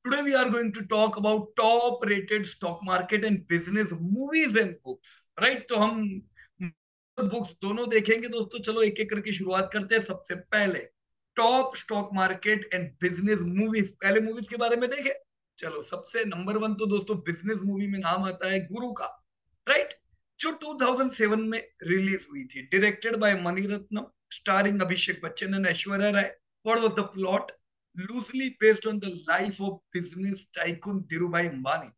Today we are going to talk about top rated stock market and business movies and books. Right? तो हम books दोनों देखेंगे दोस्तों. चलो एक एक करके शुरुआत करते हैं. सबसे पहले top stock market and business movies. पहले मूवीज के बारे में देखें. चलो सबसे नंबर वन तो दोस्तों बिजनेस मूवी में नाम आता है गुरु का. राइट. जो 2007 में रिलीज हुई थी, directed by Mani Ratnam, starring Abhishek Bachchan and Aishwarya Rai. What was the plot? Loosely based on the life of business tycoon Dhirubhai Ambani.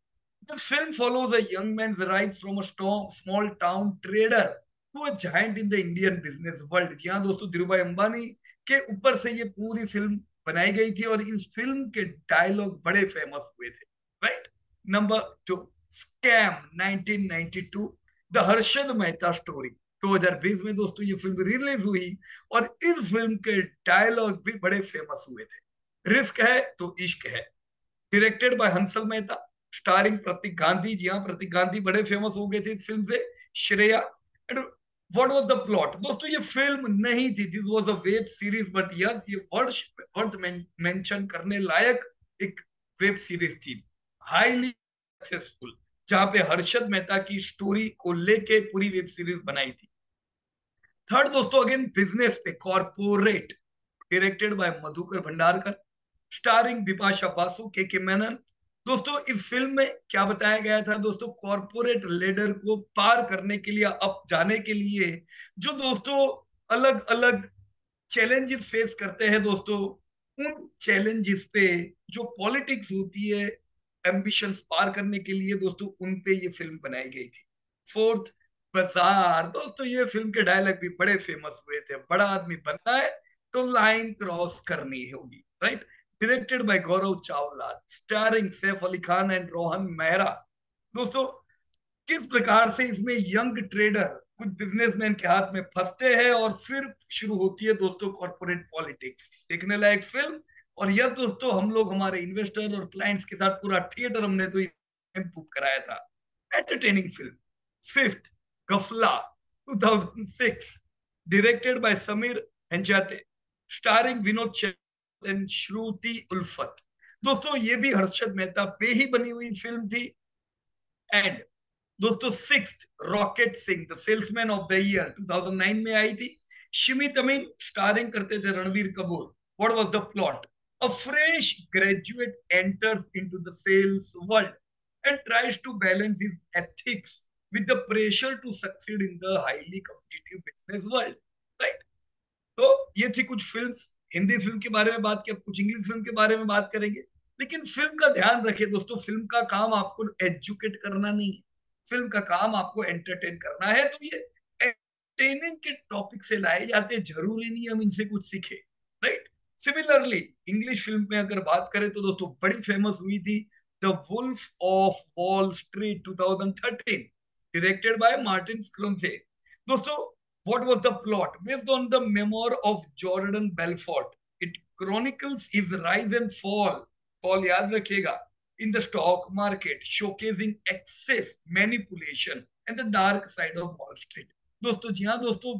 The film follows a young man's rise from a small town trader to a giant in the Indian business world. जी हाँ दोस्तों, धीरूभाई अंबानी के ऊपर से ये पूरी film बनाई गई थी और इस फिल्म के डायलॉग बड़े फेमस हुए थे. Right. Number two, scam 1992, the Harshad Mehta story. 2020 में दोस्तों ये फिल्म रिलीज हुई और इस फिल्म के डायलॉग भी बड़े फेमस हुए थे. रिस्क है तो इश्क है, directed by Hansal Mehta, starring Pratik Gandhi. जी हाँ, प्रतीक गांधी बड़े फेमस हो गए थे इस फिल्म से. Shreya. And what was the plot? दोस्तों ये फिल्म नहीं थी, this was a web series. But yes, ये वर्थ मेंशन करने लायक एक वेब सीरीज थी, हाईली सक्सेसफुल, जहां पे हर्षद मेहता की स्टोरी को लेके पूरी वेब सीरीज बनाई थी. थर्ड दोस्तों, अगेन बिजनेस पे, corporate, directed by Madhukar Bhandarkar, starring Bipasha Basu, के मेनन. दोस्तों इस फिल्म में क्या बताया गया था दोस्तों? कॉर्पोरेट लेडर को पार करने के लिए, अप जाने के लिए, जो दोस्तों अलग अलग चैलेंजेस फेस करते हैं दोस्तों, उन चैलेंजेस पे जो पॉलिटिक्स होती है एम्बिशंस पार करने के लिए दोस्तों, उन पे ये फिल्म बनाई गई थी. फोर्थ, बाजार. दोस्तों ये फिल्म के डायलॉग भी बड़े फेमस हुए थे. बड़ा आदमी बनना है तो लाइन क्रॉस करनी होगी. Right. Directed by Gaurav Chawla, starring Saif Ali Khan and Rohan Mehra. दोस्तों किस प्रकार से इसमें यंग ट्रेडर कुछ बिजनेसमैन के हाथ में फंसते हैं और फिर शुरू होती है दोस्तों कॉर्पोरेट पॉलिटिक्स. देखने लायक फिल्म. और यह दोस्तों हम लोग हमारे इन्वेस्टर और क्लाइंट्स के साथ पूरा थिएटर हमने तो बुक कराया था. Entertaining film. Fifth, Gafla 2006, directed by Sameer Hanchate, starring Vinod and Shruti Ulfat. दोस्तों ये भी हर्षद मेहता पे ही बनी हुई फिल्म थी. एंड दोस्तों sixth, rocket Singh, the salesman of the year 2009 में आई थी. शिमी तमीन स्टारिंग करते थे Ranbir Kapoor. What was the plot? A fresh graduate enters into the sales world and tries to balance his ethics with the pressure to succeed in the highly competitive business world. Right. तो ये थी कुछ films. Hindi film के बारे में बात किया, कुछ इंग्लिश फिल्म के बारे में बात करेंगे. लेकिन फिल्म का ध्यान रखें दोस्तों, फिल्म का काम आपको एजुकेट करना नहीं है, फिल्म का काम आपको एंटरटेन करना है. तो ये एंटरटेनिंग के टॉपिक से लाए जाते हैं, जरूरी नहीं हम इनसे कुछ सीखे. राइट. सिमिलरली इंग्लिश फिल्म में अगर बात करें तो दोस्तों बड़ी फेमस हुई थी the Wolf of Wall Street 2013, directed by Martin Scorsese. दोस्तों what was the plot? Based on the memoir of Jordan Belfort, it chronicles his rise and fall याद रखिएगा, in the stock market, showcasing excess manipulation and the dark side of Wall Street. दोस्तों जी हाँ दोस्तों,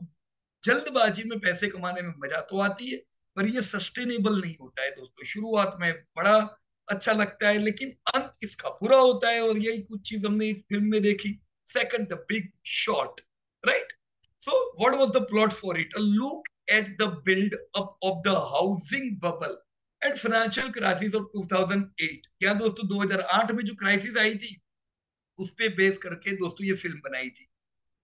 जल्दबाजी में पैसे कमाने में मजा तो आती है, पर ये सस्टेनेबल नहीं होता है दोस्तों. शुरुआत में बड़ा अच्छा लगता है लेकिन अंत इसका बुरा होता है, और यही कुछ चीज हमने इस फिल्म में देखी. Second, the big shot. Right. So, what was the plot for it? A look at the build up of the housing bubble and financial crisis of 2008. क्या दोस्तों 2008 में जो क्राइसिस आई थी उस पे बेस करके दोस्तों ये फिल्म बनाई थी.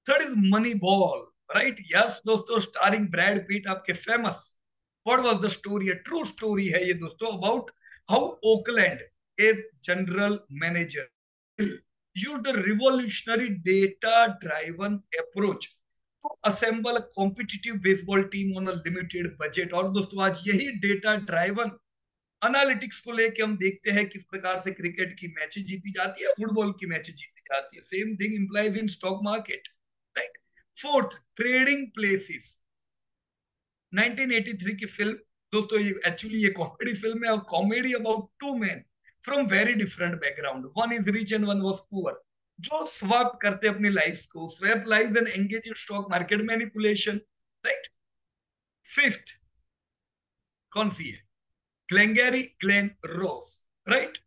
Third is money ball. Right. Yes दोस्तों, स्टारिंग ब्रैड पीट, आपके famous. What was the story? True story है ये दोस्तों, about how Oakland a general manager used a revolutionary data driven approach assemble competitive baseball team on a limited budget. और दोस्तों आज यही डेटा ड्राइवन एनालिटिक्स को लेके हम देखते हैं किस प्रकार से क्रिकेट की मैचेस जीती जाती है, फुटबॉल की मैचेस जीती जाती है. सेम थिंग इंप्लाइज इन stock market. Right. Fourth, trading places 1983 की फिल्म. दोस्तों ये एक्चुअली ये कॉमेडी फिल्म है, और comedy about two man from very different background. One is rich and one was poor, जो स्वैप करते अपनी लाइफ को, swap life and engage in stock market manipulation. Right. Fifth कौन सी है? Glengarry Glen Ross. Right.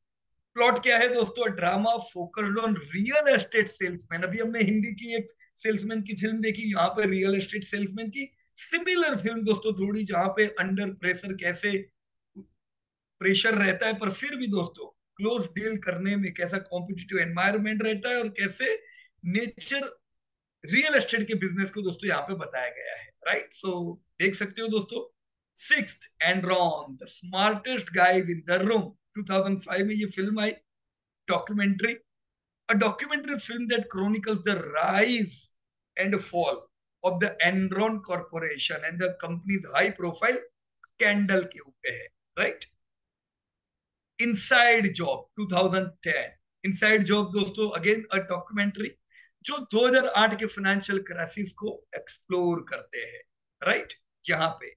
Plot क्या है दोस्तों? Drama focused on real estate salesman. अभी हमने हिंदी की एक सेल्समैन की फिल्म देखी, यहाँ पे रियल एस्टेट सेल्समैन की सिमिलर फिल्म दोस्तों, थोड़ी, जहां पे अंडर प्रेशर कैसे प्रेशर रहता है, पर फिर भी दोस्तों क्लोज डील करने में कैसा कॉम्पिटिटिव एनवायरनमेंट रहता है, और कैसे नेचर रियल एस्टेट के बिजनेस को दोस्तों यहाँ पे बताया गया है। राइट, सो देख सकते हो दोस्तों। Sixth, Enron the smartest guys in the room, 2005 में ये film I, documentary, a documentary film that chronicles the rise and fall of the Enron Corporation and the company's high profile scandal के ऊपर है। Right, inside job 2010, inside job दोस्तों again a documentary जो 2008 के financial crisis को explore करते हैं। Right, यहाँ पे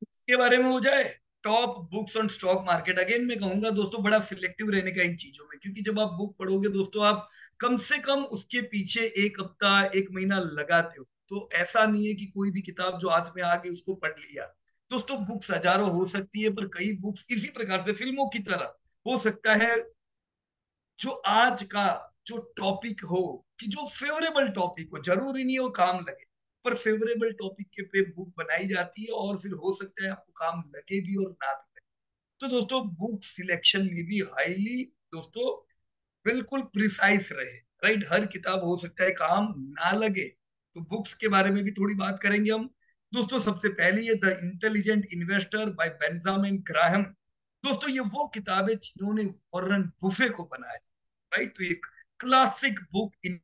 इसके बारे में हो जाए। Top books on stock market, again मैं कहूंगा दोस्तों बड़ा सिलेक्टिव रहने का इन चीजों में, क्योंकि जब आप बुक पढ़ोगे दोस्तों, आप कम से कम उसके पीछे एक हफ्ता एक महीना लगाते हो। तो ऐसा नहीं है कि कोई भी किताब जो हाथ में आ गई उसको पढ़ लिया। दोस्तों बुक्स हजारों हो सकती है, पर कई बुक्स इसी प्रकार से फिल्मों की तरह हो सकता है जो आज का जो टॉपिक हो, कि जो फेवरेबल टॉपिक हो, जरूरी नहीं हो काम लगे, पर फेवरेबल टॉपिक के पे बुक बनाई जाती है, और फिर हो सकता है आपको काम लगे भी और ना भी लगे। तो दोस्तों बुक सिलेक्शन में भी हाईली दोस्तों बिल्कुल प्रिसाइज रहे। राइट, हर किताब हो सकता है काम ना लगे, तो बुक्स के बारे में भी थोड़ी बात करेंगे हम दोस्तों। सबसे पहली है the intelligent investor bye Benjamin Graham. दोस्तों ये वो किताब है जिन्होंने वॉरेन बुफे को बनाया। राइट, तो एक classic book in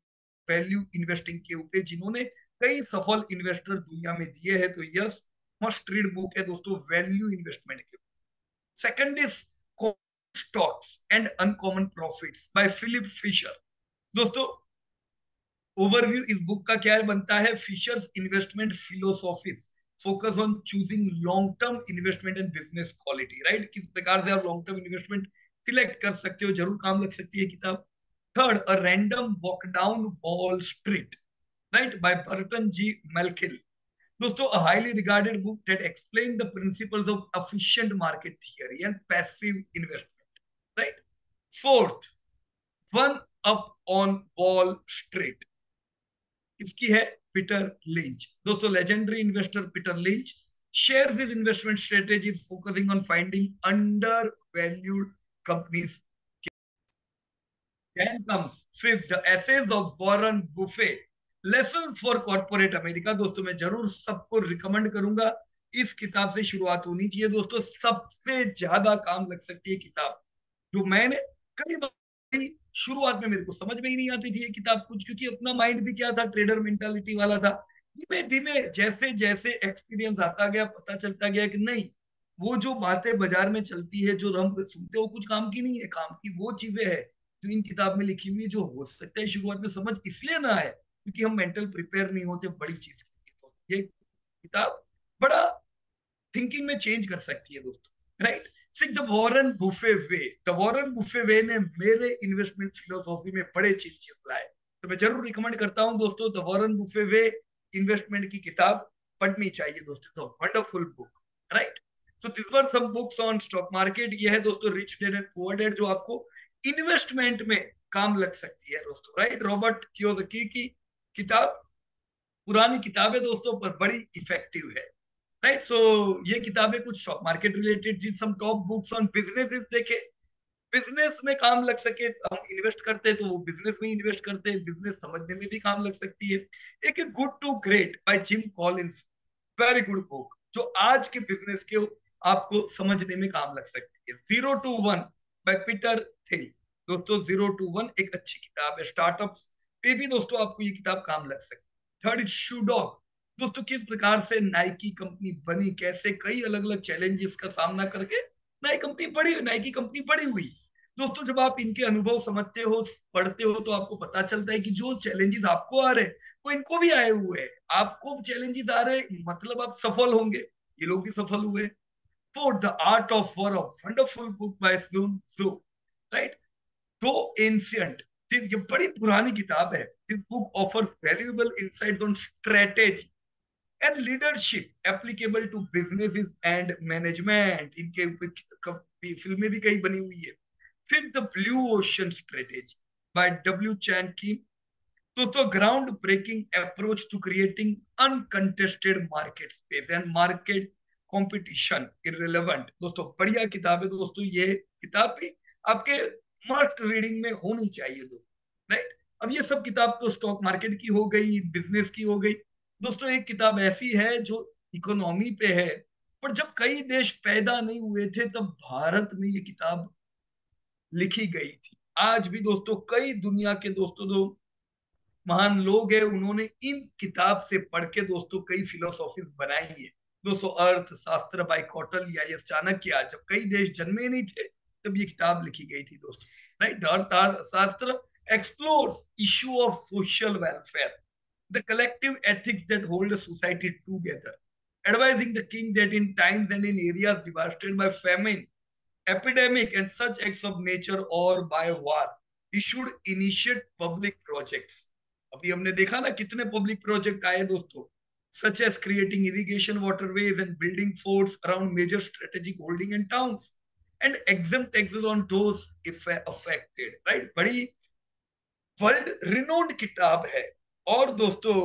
value investing के ऊपर, जिन्होंने कई सफल इन्वेस्टर दुनिया में दिए हैं। तो यस, मस्ट रीड बुक है दोस्तों वैल्यू इन्वेस्टमेंट के ऊपर। Second is stocks and uncommon profits by Philip Fisher. दोस्तों ओवरव्यू इस बुक का क्या बनता है? Fisher's investment philosophies focus on choosing long term investment and business quality. Right, किस प्रकार से आप लॉन्ग टर्म इन्वेस्टमेंट सिलेक्ट कर सकते हो, जरूर काम लग सकती है किताब। Third, a random walk down Wall Street, right, by Burton G Malkiel. दोस्तों a highly regarded book that explain the principles of efficient market theory and passive investment. Right, fourth, one up on wall street, इसकी है Peter lynch. दोस्तों legendary investor Peter lynch shares his investment strategies focusing on finding undervalued companies. Then comes fifth, the essays of Warren Buffett, lessons for corporate America। दोस्तों मैं जरूर सबको recommend करूंगा, इस किताब से शुरुआत होनी चाहिए दोस्तों। सबसे ज्यादा काम लग सकती है किताब, जो मैंने कई बार शुरुआत में मेरे को समझ में ही नहीं आती थी ये किताब कुछ, क्योंकि अपना माइंड भी क्या था, ट्रेडर मेंटालिटी वाला था। धीमे धीमे जैसे जैसे एक्सपीरियंस आता गया, पता चलता गया कि नहीं, वो जो बातें बाजार में चलती है, जो हम सुनते हैं, वो कुछ काम की नहीं है। काम की वो चीजें है जो इन किताब में लिखी हुई है, जो हो सकता है शुरुआत में समझ इसलिए ना आए क्योंकि हम मेंटल प्रिपेयर नहीं होते बड़ी चीज के लिए। तो ये किताब बड़ा थिंकिंग में चेंज कर सकती है दोस्तों। राइट, सिर्फ the Warren Buffett way, the Warren Buffett way ने मेरे इन्वेस्टमेंट फिलोसॉफी में बड़े चेंजेस लाए। तो मैं जरूर रिकमेंड करता हूं दोस्तों, the Warren Buffett way investment की किताब पढ़नी चाहिए दोस्तों। तो wonderful book. Right, so this were some books on stock market. ये है दोस्तों rich dad and poor dad, जो आपको इन्वेस्टमेंट में काम लग सकती है दोस्तों। राइट, रॉबर्ट कियोसाकी की किताब, पुरानी किताब है दोस्तों, पर बड़ी इफेक्टिव है। राइट, सो ये किताबें कुछ स्टॉक मार्केट रिलेटेड, जिन some top books on business देखे, बिजनेस में काम लग सके। हम इन्वेस्ट करते हैं तो वो बिजनेस में इन्वेस्ट करते हैं, बिजनेस समझने में भी काम लग सकती है। एक good to great by Jim Collins, very good book, जो आज के बिजनेस के आपको समझने में काम लग सकती है। 0 to 1 बाय पीटर थिल। दोस्तों 0 to 1 एक अच्छी किताब है, स्टार्टअप पे भी दोस्तों आपको ये किताब काम लग सकती है। थर्ड, शू डॉग। दोस्तों किस प्रकार से नाइकी कंपनी बनी, कैसे कई अलग अलग चैलेंजेस का सामना करके नाइकी कंपनी बड़ी हुई। दोस्तों जब आप इनके अनुभव समझते हो, पढ़ते हो, तो आपको पता चलता है कि जो चैलेंजेस आपको आ रहे हैं वो इनको भी आए हुए हैं। आपको चैलेंजेस आ रहे हैं मतलब आप सफल होंगे, ये लोग भी सफल हुए। Fourth, the art of war, wonderful book by sun tzu। Right, दो एंशियंट, ये बड़ी पुरानी किताब है। This book offers valuable insights on strategy, and leadership applicable to business and management, इनके ऊपर फिल्में भी कई बनी हुई है। फिर the blue ocean strategy by W Chan Kim, तो ground breaking approach to creating uncontested market space and market competition irrelevant. दोस्तों बढ़िया किताब है दोस्तों, ये किताब भी आपके मस्ट रीडिंग में होनी चाहिए दोस्तों, राइट। अब ये सब किताब तो स्टॉक मार्केट की हो गई, बिजनेस की हो गई। दोस्तों एक किताब ऐसी है जो इकोनॉमी पे है, पर जब कई देश पैदा नहीं हुए थे तब भारत में ये किताब लिखी गई थी। आज भी दोस्तों कई दुनिया के दोस्तों जो महान लोग हैं उन्होंने इन किताब से पढ़ के दोस्तों कई फिलोसॉफीज बनाई है। दोस्तों अर्थशास्त्र बाय कौटिल्य या चाणक्य, जब कई देश जन्मे नहीं थे तब ये किताब लिखी गई थी दोस्तों, राइट। अर्थशास्त्र explores issue of social welfare, the collective ethics that hold society together, advising the king that in times and in areas devastated by famine, epidemic and such acts of nature or by war, he should initiate public projects. अभी हमने देखा ना कितने public project आए दोस्तों, such as creating irrigation waterways and building forts around major strategic holding and towns and exempt taxes on those affected, right। बड़ी world renowned किताब है। और दोस्तों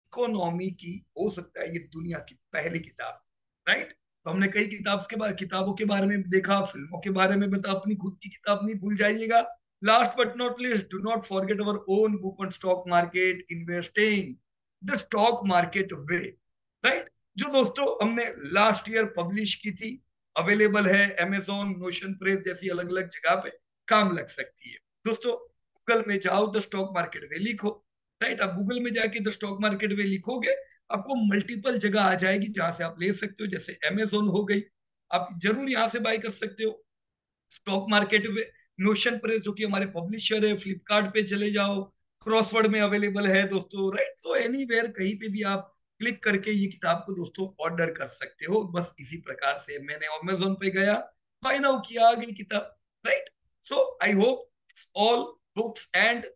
इकोनॉमी की हो सकता है ये दुनिया की पहली किताब, राइट। तो हमने कई किताबों के बारे में देखा, फिल्मों के बारे में बता, अपनी खुद की किताब नहीं भूल जाइएगा। Last but not least, do not forget our own book on stock market investing, the stock market way, right, जो दोस्तों हमने लास्ट ईयर पब्लिश की थी। अवेलेबल है अमेजोन, नोशन प्रेस जैसी अलग अलग जगह पे, काम लग सकती है दोस्तों। गूगल में जाओ, द स्टॉक मार्केट वे लिखो, राइट। आप गूगल में जाके द स्टॉक मार्केट वे लिखोगे, आपको मल्टीपल जगह आ जाएगी जहां से आप ले सकते हो। जैसे अमेजोन हो गई, आप जरूर यहाँ से बाय कर सकते हो स्टॉक मार्केट में। नोशन प्रेस जो कि हमारे पब्लिशर है, फ्लिपकार्ट पे चले जाओ, क्रॉसवर्ड में अवेलेबल है दोस्तों, राइट। तो एनीवेयर कहीं पे भी आप क्लिक करके ये किताब को दोस्तों ऑर्डर कर सकते हो। बस इसी प्रकार से मैंने अमेजोन पे गया, बाय नाउ किया, आ गई किताब, right. So I hope all books and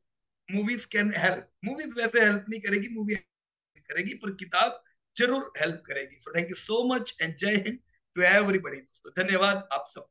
movies can help. Movies वैसे हेल्प नहीं करेगी, मूवी करेगी, पर किताब जरूर हेल्प करेगी। So thank you so much and जय हिंद टू एवरीबॉडी दोस्तों, धन्यवाद आप सब।